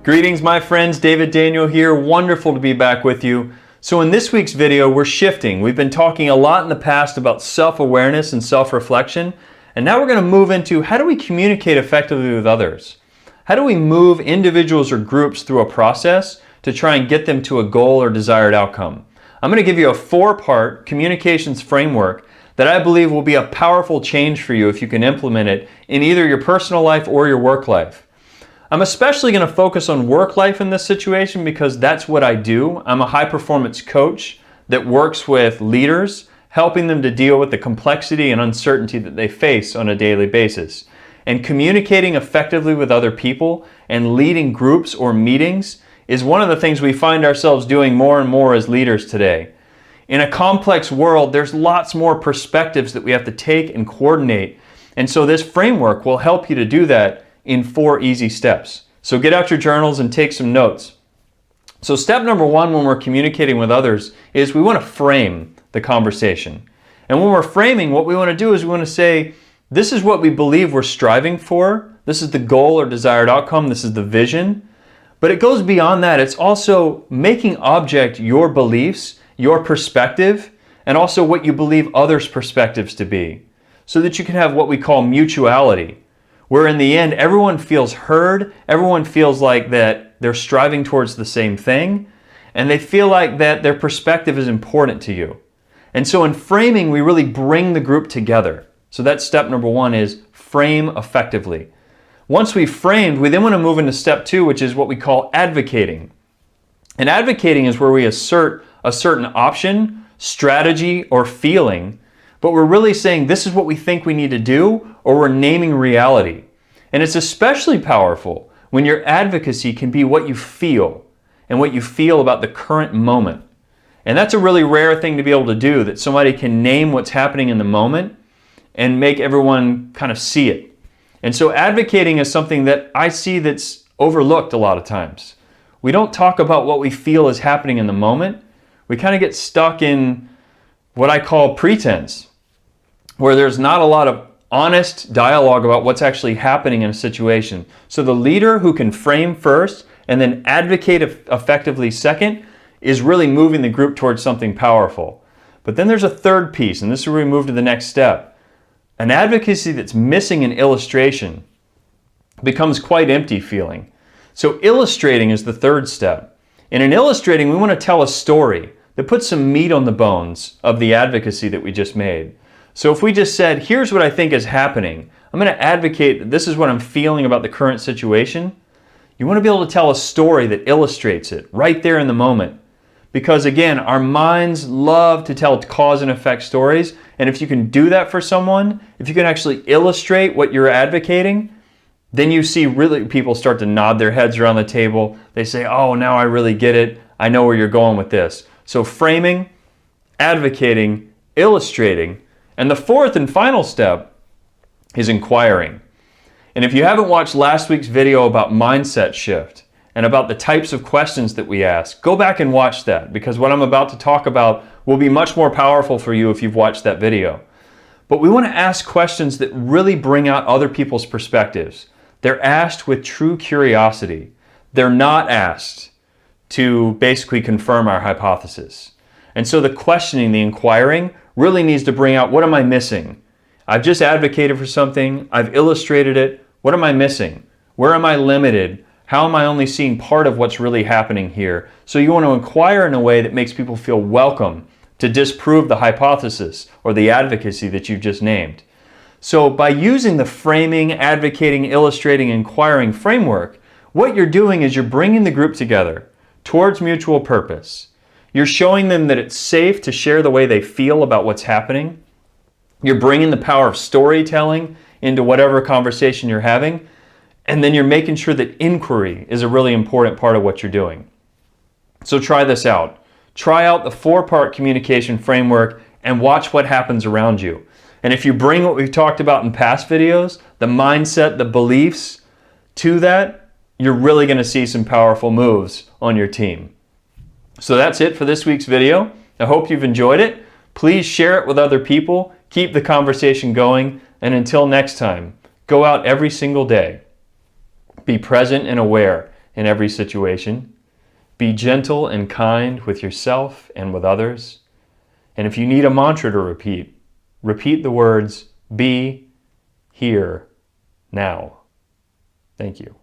Greetings, my friends. David Daniel here. Wonderful to be back with you. So in this week's video, we're shifting. We've been talking a lot in the past about self-awareness and self-reflection, and now we're going to move into how do we communicate effectively with others? How do we move individuals or groups through a process to try and get them to a goal or desired outcome? I'm going to give you a 4-part communications framework that I believe will be a powerful change for you if you can implement it in either your personal life or your work life. I'm especially going to focus on work life in this situation because that's what I do. I'm a high-performance coach that works with leaders, helping them to deal with the complexity and uncertainty that they face on a daily basis. And communicating effectively with other people and leading groups or meetings is one of the things we find ourselves doing more and more as leaders today. In a complex world, there's lots more perspectives that we have to take and coordinate. And so this framework will help you to do that in 4 easy steps. So get out your journals and take some notes. So step number 1 when we're communicating with others is we want to frame the conversation. And when we're framing, what we want to do is we want to say, this is what we believe we're striving for. This is the goal or desired outcome. This is the vision. But it goes beyond that. It's also making object your beliefs, your perspective, and also what you believe others' perspectives to be, so that you can have what we call mutuality, where in the end everyone feels heard, everyone feels like that they're striving towards the same thing, and they feel like that their perspective is important to you. And so in framing, we really bring the group together. So that's step number 1, is frame effectively. Once we've framed, we then want to move into step 2, which is what we call advocating. And advocating is where we assert a certain option, strategy, or feeling, but we're really saying this is what we think we need to do, or we're naming reality. And it's especially powerful when your advocacy can be what you feel, and what you feel about the current moment. And that's a really rare thing to be able to do, that somebody can name what's happening in the moment and make everyone kind of see it. And so advocating is something that I see that's overlooked a lot of times. We don't talk about what we feel is happening in the moment. We kind of get stuck in what I call pretense, where there's not a lot of honest dialogue about what's actually happening in a situation. So the leader who can frame first and then advocate effectively second is really moving the group towards something powerful. But then there's a third piece, and this is where we move to the next step. An advocacy that's missing an illustration becomes quite empty feeling. So illustrating is the third step. And in illustrating, we want to tell a story that puts some meat on the bones of the advocacy that we just made. So if we just said, here's what I think is happening, I'm going to advocate that this is what I'm feeling about the current situation, you want to be able to tell a story that illustrates it right there in the moment. Because again, our minds love to tell cause and effect stories, and if you can do that for someone, if you can actually illustrate what you're advocating, then you see really people start to nod their heads around the table. They say, oh, now I really get it. I know where you're going with this. So framing, advocating, illustrating, and the 4th and final step is inquiring. And if you haven't watched last week's video about mindset shift and about the types of questions that we ask, go back and watch that, because what I'm about to talk about will be much more powerful for you if you've watched that video. But we want to ask questions that really bring out other people's perspectives. They're asked with true curiosity. They're not asked to basically confirm our hypothesis. And so the questioning, the inquiring, really needs to bring out, what am I missing? I've just advocated for something, I've illustrated it, what am I missing? Where am I limited? How am I only seeing part of what's really happening here? So you want to inquire in a way that makes people feel welcome to disprove the hypothesis or the advocacy that you've just named. So by using the framing, advocating, illustrating, inquiring framework, what you're doing is you're bringing the group together towards mutual purpose. You're showing them that it's safe to share the way they feel about what's happening. You're bringing the power of storytelling into whatever conversation you're having. And then you're making sure that inquiry is a really important part of what you're doing. So try this out. Try out the 4-part communication framework and watch what happens around you. And if you bring what we've talked about in past videos, the mindset, the beliefs to that, you're really going to see some powerful moves on your team. So that's it for this week's video. I hope you've enjoyed it. Please share it with other people. Keep the conversation going. And until next time, go out every single day. Be present and aware in every situation. Be gentle and kind with yourself and with others. And if you need a mantra to repeat, repeat the words, be, here, now. Thank you.